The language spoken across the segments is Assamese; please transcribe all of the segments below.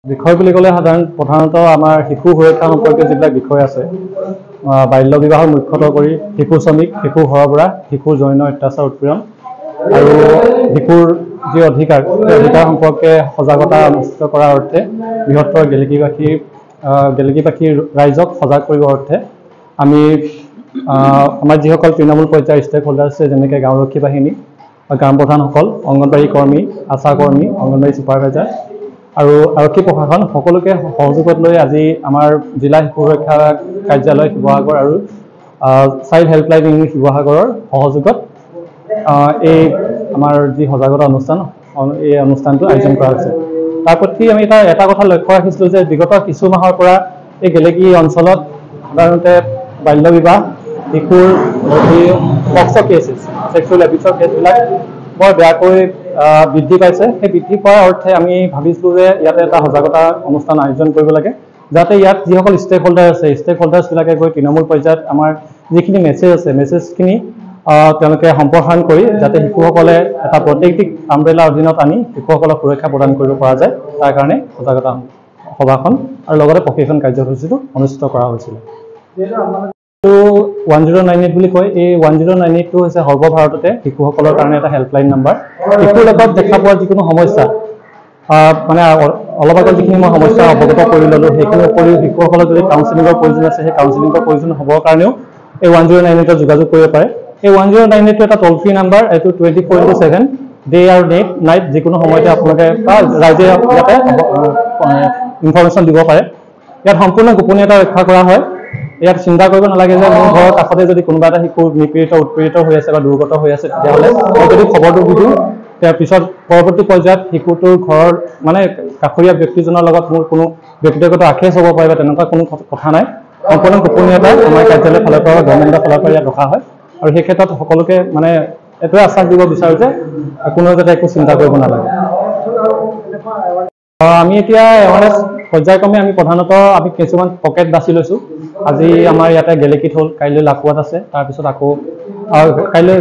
বিষয় বুলি ক'লে প্ৰধানত আমাৰ শিশু সুৰক্ষা সম্পৰ্কে যিবিলাক বিষয় আছে, বাল্য বিবাহৰ মুখ্যতঃ কৰি শিশু শ্ৰমিক, শিশু সৰবৰাহ, শিশুৰ যৌন অত্যাচাৰ উৎপীড়ন আৰু শিশুৰ যি অধিকাৰ, সেই অধিকাৰ সম্পৰ্কে সজাগতা অনুষ্ঠিত কৰাৰ অৰ্থে বৃহত্তৰ গেলেকীবাসী ৰাইজক সজাগ কৰিবৰ অৰ্থে আমি আমাৰ যিসকল তৃণমূল পৰ্যায়ৰ ষ্টেক হোল্ডাৰ আছে, যেনেকৈ গাঁওৰক্ষী বাহিনী, গ্ৰাম প্ৰধানসকল, অংগনবাড়ী কৰ্মী, আশা কৰ্মী, অংগনবাড়ী ছুপাৰভাইজাৰ আৰু আৰক্ষী প্ৰশাসন সকলোকে সহযোগত লৈ আজি আমাৰ জিলা শিশু সুৰক্ষা কাৰ্যালয় শিৱসাগৰ আৰু চাইল্ড হেল্পলাইন ইউনিট শিৱসাগৰৰ সহযোগত এই আমাৰ যি সজাগতা অনুষ্ঠান, এই অনুষ্ঠানটো আয়োজন কৰা হৈছে। তাৰ প্ৰতি আমি এটা কথা লক্ষ্য ৰাখিছিলোঁ যে বিগত কিছু মাহৰ পৰা এই গেলেকী অঞ্চলত সাধাৰণতে বাল্য বিবাহ, শিশুৰ যি পক্সো কেছেছ, ছেক্সুৱেল এবিউচৰ কেছবিলাক বৰ বেয়াকৈ বৃদ্ধি পাইছে। সেই বৃদ্ধি পোৱাৰ অৰ্থে আমি ভাবিছিলোঁ যে ইয়াতে এটা সজাগতা অনুষ্ঠান আয়োজন কৰিব লাগে, যাতে ইয়াত যিসকল ষ্টেক হোল্ডাৰ আছে, ষ্টেক হোল্ডাৰ্ছবিলাকে গৈ তৃণমূল পৰ্যায়ত আমাৰ যিখিনি মেছেজ আছে, মেছেজখিনি তেওঁলোকে সম্প্ৰসাৰণ কৰি যাতে শিশুসকলে এটা প্ৰত্যেকটিক আমব্ৰেলাৰ অধীনত আনি শিশুসকলক সুৰক্ষা প্ৰদান কৰিব পৰা যায়, তাৰ কাৰণে সজাগতা সভাখন আৰু লগতে প্ৰশিক্ষণ কাৰ্যসূচীটো অনুষ্ঠিত কৰা হৈছিলে। 1098 বুলি কয়। এই 1098টো হৈছে সৰ্বভাৰততে শিশুসকলৰ কাৰণে এটা হেল্পলাইন নাম্বাৰ। শিশুৰ লগত দেখা পোৱা যিকোনো সমস্যা, মানে অলপ আগত যিখিনি মই সমস্যা অৱগত কৰি ল'লোঁ, সেইখিনিৰ উপৰিও শিশুসকলৰ যদি কাউন্সেলিঙৰ প্ৰয়োজন আছে, সেই কাউন্সেলিঙৰ প্ৰয়োজন হ'বৰ কাৰণেও এই 1098ত যোগাযোগ কৰিব পাৰে। এই 1098টো এটা ট'ল ফ্ৰী নাম্বাৰ। এইটো 24/7 ডে আৰু নাইট যিকোনো সময়তে আপোনালোকে বা ৰাইজে ইয়াতে ইনফৰমেশ্যন দিব পাৰে। ইয়াত সম্পূৰ্ণ গোপনীয়তা ৰক্ষা কৰা হয়। ইয়াত চিন্তা কৰিব নালাগে যে মোৰ ঘৰৰ কাষতে যদি কোনোবা এটা শিশু নিপীড়িত উৎপীড়িত হৈ আছে বা দুৰ্গত হৈ আছে, তেতিয়াহ'লে মই যদি খবৰটো দি দিওঁ, তাৰ পিছত পৰৱৰ্তী পৰ্যায়ত শিশুটোৰ ঘৰৰ মানে কাষৰীয়া ব্যক্তিজনৰ লগত মোৰ কোনো ব্যক্তিগত আখেজ হ'ব পাৰে বা তেনেকুৱা কোনো কথা নাই। সম্পূৰ্ণ গোপনীয়তা আমাৰ কাৰ্যালয়ৰ ফালৰ পৰা, গভৰ্ণমেণ্টৰ ফালৰ পৰা ইয়াত ৰখা হয়। আৰু সেই ক্ষেত্ৰত সকলোকে মানে এইটোৱে আশ্বাস দিব বিচাৰোঁ যে কোনেও যাতে একো চিন্তা কৰিব নালাগে। আমি এতিয়া এৱাৰনেছ পৰ্যায়ক্ৰমে আমি প্ৰধানত আমি কিছুমান পকেট বাছি লৈছোঁ। আজি আমাৰ ইয়াতে গেলেকীত হ'ল, কাইলৈ লাকুৱাত আছে, তাৰপিছত আকৌ কাইলৈ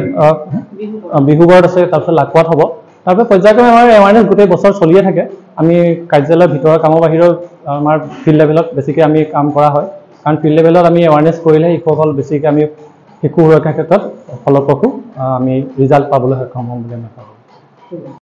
বিহুগড়ত আছে, তাৰপিছত লাকুৱাত হ'ব। তাৰপিছত পৰ্যায়ক্ৰমে আমাৰ এৱাৰনেছ গোটেই বছৰ চলিয়ে থাকে। আমি কাৰ্যালয়ৰ ভিতৰৰ কামৰ বাহিৰেও আমাৰ ফিল্ড লেভেলত বেছিকৈ আমি কাম কৰা হয়, কাৰণ ফিল্ড লেভেলত আমি এৱাৰনেছ কৰিলে শিশুসকল বেছিকৈ আমি শিশু সুৰক্ষাৰ ক্ষেত্ৰত ফলপ্ৰসূ আমি ৰিজাল্ট পাবলৈ সক্ষম হ'ম বুলি আমি ভাবোঁ।